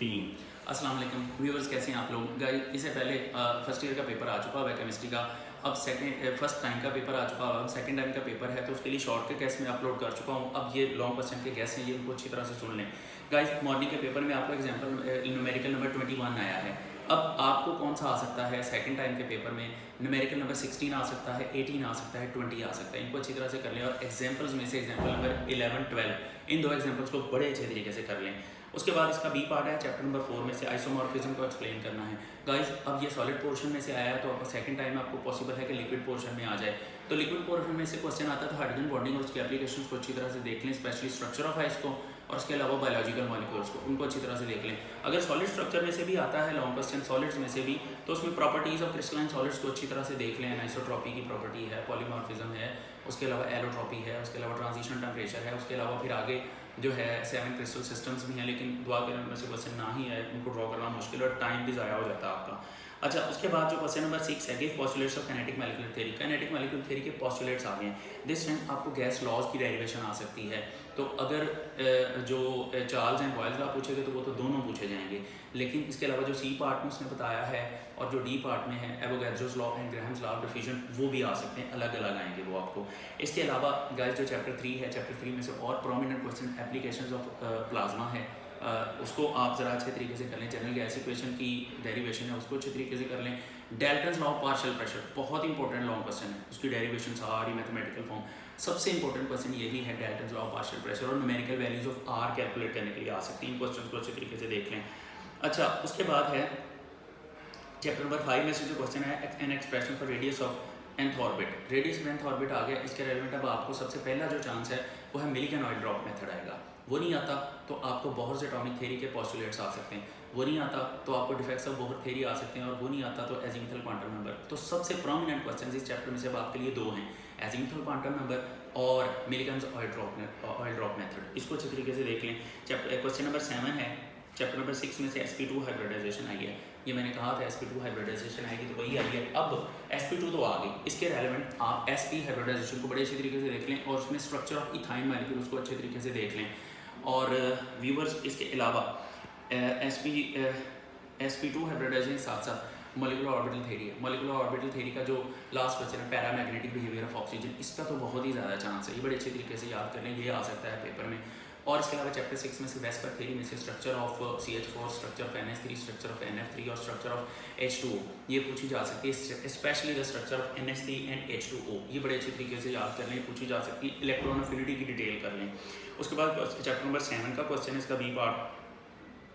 Team. अस्सलाम वालेकुम viewers, कैसे हैं आप लोग। गाइस इससे पहले फर्स्ट ईयर का पेपर आ चुका हुआ है केमिस्ट्री का। अब फर्स्ट टाइम का पेपर आ चुका हुआ है, अब सेकंड टाइम का पेपर है, तो उसके लिए शॉर्ट के गेस में अपलोड कर चुका हूँ। अब ये लॉन्ग क्वेश्चन के गेस हैं, ये उनको अच्छी तरह से सुन लें। गाइस मॉर्निंग के पेपर में आपको एग्जाम्पल न्यूमेरिकल नंबर 21 आया है। अब आपको कौन सा आ सकता है सेकंड टाइम के पेपर में? न्यूमेरिकल नंबर 16 आ सकता है, 18 आ सकता है, 20 आ सकता है। इनको अच्छी तरह से कर लें और एग्जाम्पल्स में से एग्जाम्पल नंबर 11, 12 इन दो एग्जाम्पल्स को बड़े अच्छे तरीके से कर लें। उसके बाद इसका बी पार्ट है, चैप्टर नंबर 4 में से आइसोमॉर्फिज्म को एक्सप्लेन करना है। गाइस अब ये सॉलिड पोर्शन में से आया है, तो आपको सेकंड टाइम आपको पॉसिबल है कि लिक्विड पोर्शन में आ जाए। तो लिक्विड पोर्शन में से क्वेश्चन आता है तो हाइड्रोजन बॉन्डिंग और उसकी एप्लीकेशंस को अच्छी तरह से देख लें, स्पेशली स्ट्रक्चर ऑफ आइस को और उसके अलावा बायोलॉजिकल मॉलिक्यूल्स को, उनको अच्छी तरह से देख लें। अगर सॉलिड स्ट्रक्चर में से भी आता है लॉन्ग क्वेश्चन सॉलिड्स में से भी, तो उसमें प्रॉपर्टीज़ ऑफ क्रिस्टलाइन सॉलिड्स को अच्छी तरह से देख लें। आइसोट्रॉपी की प्रॉपर्टी है, पॉलीमॉर्फिज्म है, उसके अलावा एलोट्रॉपी है, उसके अलावा ट्रांजिशन टेम्परेचर है, उसके अलावा फिर आगे जो है 7 क्रिस्टल सिस्टम्स भी हैं, लेकिन दुआ करें उनमें से क्वेश्चन ना ही है, उनको ड्रॉ करना मुश्किल और टाइम भी ज़ाया हो जाता है आपका। अच्छा, उसके बाद जो क्वेश्चन नंबर 6 है, give postulates of kinetic molecular theory. Kinetic molecular theory के पोस्टुलेट्स आ गए हैं। दिस टाइम आपको गैस लॉज की डेरिवेशन आ सकती है। तो अगर जो चार्ल्स एंड बॉयल्स लॉ पूछेंगे तो वो तो दोनों पूछे जाएंगे, लेकिन इसके अलावा जो सी पार्ट में उसने बताया है और जो डी पार्ट में है Avogadro's law and Graham's law of diffusion, वो भी आ सकते हैं, अलग अलग आएंगे वो आपको। इसके अलावा गाइस जो चैप्टर 3 है, चैप्टर 3 में से और prominent question applications of plasma है, उसको आप ज़रा अच्छे तरीके से कर लें। जनरल गैस इक्वेशन की डेरिवेशन है, उसको अच्छे तरीके से कर लें। Dalton's law of partial pressure बहुत इंपॉर्टेंट लॉन्ग क्वेश्चन है, उसकी डेरिवेशन सारी मैथमेटिकल फॉर्म। सबसे इंपॉर्टेंट क्वेश्चन यही है Dalton's law of partial pressure, और numerical values of R calculate करने के लिए आ सकती हैं। इन क्वेश्चन को अच्छे तरीके से देख लें। अच्छा, उसके बाद है चैप्टर नंबर 5 में से जो क्वेश्चन है an expression for radius of nth orbit. Radius of nth orbit आ गया। इसके रेलेवेंट अब आपको सबसे पहला जो चांस है वो है मिलिकन ऑयल ड्रॉप मेथड आएगा। वो नहीं आता तो आपको बोहर्स एटॉमिक थ्योरी के पोस्टुलेट्स आ सकते हैं। वो नहीं आता तो आपको डिफेक्ट्स ऑफ बोहर थ्योरी आ सकते हैं, और वो नहीं आता तो एजीमुथल क्वांटम नंबर। तो सबसे प्रोमिनेंट क्वेश्चन इस चैप्टर में से अब आपके लिए दो हैं, एजीमुथल क्वांटम नंबर और मिलिकन ऑयल ड्रॉप मेथड। इसको अच्छे तरीके से देख लें। क्वेश्चन नंबर 7 है, चैप्टर नंबर 6 में से sp2 हाइब्रिडाइजेशन आई है। ये मैंने कहा था sp2 हाइब्रिडाइजेशन आएगी, तो वही आई है। अब sp2 तो आ गई, इसके रेलेवेंट आप sp हाइब्रिडाइजेशन को बड़े अच्छे तरीके से देख लें, और उसमें स्ट्रक्चर ऑफ इथाइन मॉलिक्यूल उसको अच्छे तरीके से देख लें। और व्यूवर्स इसके अलावा sp2 हाइब्रिडाइजेशन के साथ साथ मॉलिक्यूलर ऑर्बिटल थ्योरी है। मॉलिक्यूलर ऑर्बिटल थ्योरी का जो लास्ट क्वेश्चन है पैरामैग्नेटिक बिहेवियर ऑफ ऑक्सीजन, इसका तो बहुत ही ज़्यादा चांस है, ये बड़े अच्छे तरीके से याद कर लें, ये आ सकता है पेपर में। और इसके अलावा चैप्टर 6 में से वेस्पर थ्योरी में से structure of CH4, structure of NH3, structure of NF3 और स्ट्रक्चर ऑफ H2O ये पूछी जा सकती है, specially the structure of NH3 and H2O, ये बड़े अच्छे तरीके से याद कर लें, पूछी जा सकती है। इलेक्ट्रॉन अफिनिटी की डिटेल कर लें। उसके बाद चैप्टर नंबर 7 का क्वेश्चन है, इसका बी पार्ट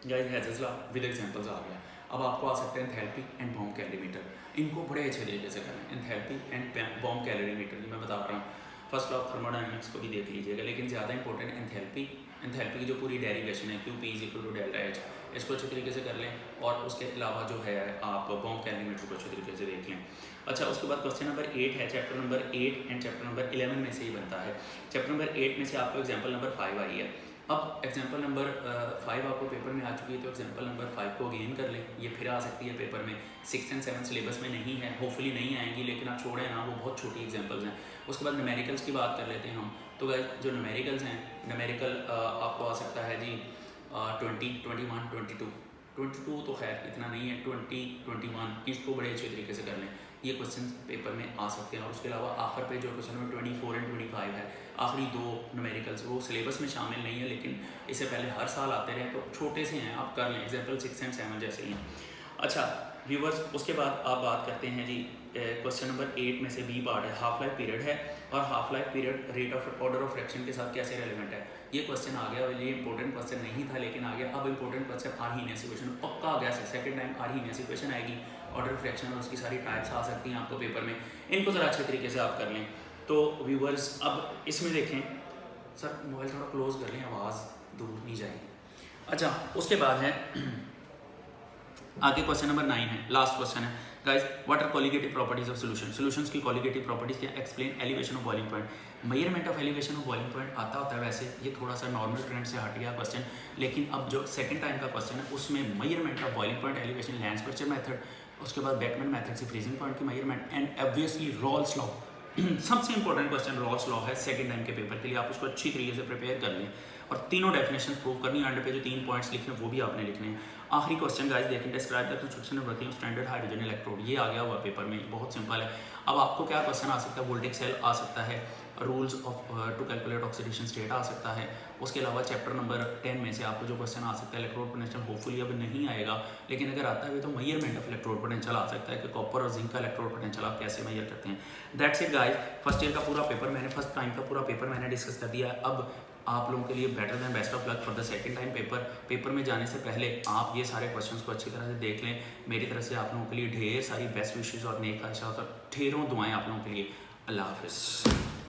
गाइस हेज़ल्स लॉ विद एग्जांपल्स आ गया। अब आपको आ सकते हैं एंथैल्पी एंड बॉम्ब कैलोरीमीटर, इनको बड़े अच्छे तरीके से करना है। एंथैल्पी एंड बॉम्ब कैलोरीमीटर मैं बता रहा हूँ, फर्स्ट लॉ ऑफ थर्मोडायनामिक्स को भी देख लीजिएगा, लेकिन ज़्यादा इंपॉर्टेंट एंथैल्पी की जो पूरी डेरिवेशन है QP = डेल्टा H, इसको अच्छे तरीके से कर लें। और उसके अलावा जो है आप बॉम्ब कैलोरीमीटर को अच्छे तरीके से देख लें। अच्छा, उसके बाद क्वेश्चन नंबर 8 है, chapter number 8 and chapter number 11 में से ही बनता है। चैप्टर नंबर 8 में से आपको एग्जाम्पल नंबर 5 आई है। अब एग्जाम्पल नंबर 5 आपको पेपर में आ चुकी है, तो एग्जाम्पल नंबर 5 को गेन कर लें, ये फिर आ सकती है पेपर में। 6 एंड 7 सिलेबस में नहीं है, होपफुली नहीं आएंगी, लेकिन आप छोड़ें ना, वो बहुत छोटी एग्जाम्पल्स हैं। उसके बाद न्यूमेरिकल्स की बात कर लेते हैं हम। तो गाइस जो न्यूमेरिकल्स हैं, न्यूमेरिकल आपको आ सकता है जी 20, 21, 22 तो खैर इतना नहीं है, 20, 21 इसको बड़े अच्छे तरीके से कर लें, ये क्वेश्चन पेपर में आ सकते हैं। और उसके अलावा आखिर पे जो क्वेश्चन नंबर 24 एंड 25 है, आखिरी दो न्यूमेरिकल्स वो सिलेबस में शामिल नहीं है, लेकिन इससे पहले हर साल आते रहे, तो छोटे से हैं, आप कर लें, एग्जाम्पल 6 एंड 7 जैसे ही हैं। अच्छा व्यूवर्स, उसके बाद आप बात करते हैं जी क्वेश्चन नंबर 8 में से बी पार्ट है, हाफ लाइफ पीरियड है, और half life period rate of order of fraction के साथ कैसे रेलेवेंट है। ये क्वेश्चन आ गया, ये इंपॉर्टेंट क्वेश्चन नहीं था लेकिन आ गया। अब इंपॉर्टेंट क्वेश्चन आर्हीनियस इक्वेशन पक्का आ गया, सेकंड टाइम आर्हीनियस इक्वेशन आएगी, ऑर्डर फ्रैक्शन और उसकी सारी टाइप्स आ सकती हैं आपको पेपर में, इनको ज़रा अच्छे तरीके से आप कर लें। तो व्यूवर्स अब इसमें देखें, सर मोबाइल थोड़ा क्लोज कर लें, आवाज़ दूर नहीं जाएगी। अच्छा, उसके बाद है आगे क्वेश्चन नंबर 9 है, लास्ट क्वेश्चन है guys, what are colligative properties of solution. Solutions की कोलिगेटिव प्रॉपर्टीज क्या, explain elevation of boiling point. Measurement of elevation of boiling point आता होता है, वैसे ये थोड़ा सा नॉर्मल ट्रेंड से हट गया क्वेश्चन, लेकिन अब जो सेकंड टाइम का क्वेश्चन है उसमें measurement of boiling point, elevation, land structure method, उसके बाद बेकमैन मेथड से फ्रीजिंग पॉइंट की measurement, and obviously Rawls law सबसे इंपॉर्टेंट क्वेश्चन रॉल्स लॉ है सेकंड टाइम के पेपर के लिए, आप उसको अच्छी तरीके से प्रिपेयर कर लें। और तीनों डेफिनेशन प्रूव करनी है। एंड पे जो 3 पॉइंट्स लिखे हैं वो भी आपने लिखने हैं। आखिरी क्वेश्चन गाइस देखें, describe the construction of working standard hydrogen electrode. ये आ गया हुआ पेपर में, बहुत सिंपल है। अब आपको क्या क्वेश्चन आ सकता है, वोल्टेज सेल आ सकता है, rules of to calculate oxidation state आ सकता है। उसके अलावा चैप्टर नंबर 10 में से आपको जो क्वेश्चन आ सकता है, इलेक्ट्रोड पोटेंशियल होपफुली अब नहीं आएगा, लेकिन अगर आता है तो मेजरमेंट ऑफ इलेक्ट्रोड पोटेंशियल आ सकता है कि कॉपर और जिंक का इलेक्ट्रोड पोटेंशियल आप कैसे मेजर करते हैं। That's it guys, first year का पूरा पेपर मैंने, फर्स्ट टाइम का पूरा पेपर मैंने डिस्कस कर दिया है। अब आप लोगों के लिए better than best of luck for the second time paper में जाने से पहले आप ये सारे क्वेश्चंस को अच्छी तरह से देख लें। मेरी तरफ से आप लोगों के लिए ढेर सारी बेस्ट विशेज़ और नेक ख्वाहिशात और ढेरों दुआएं आप लोगों के लिए। अल्लाह हाफिज़।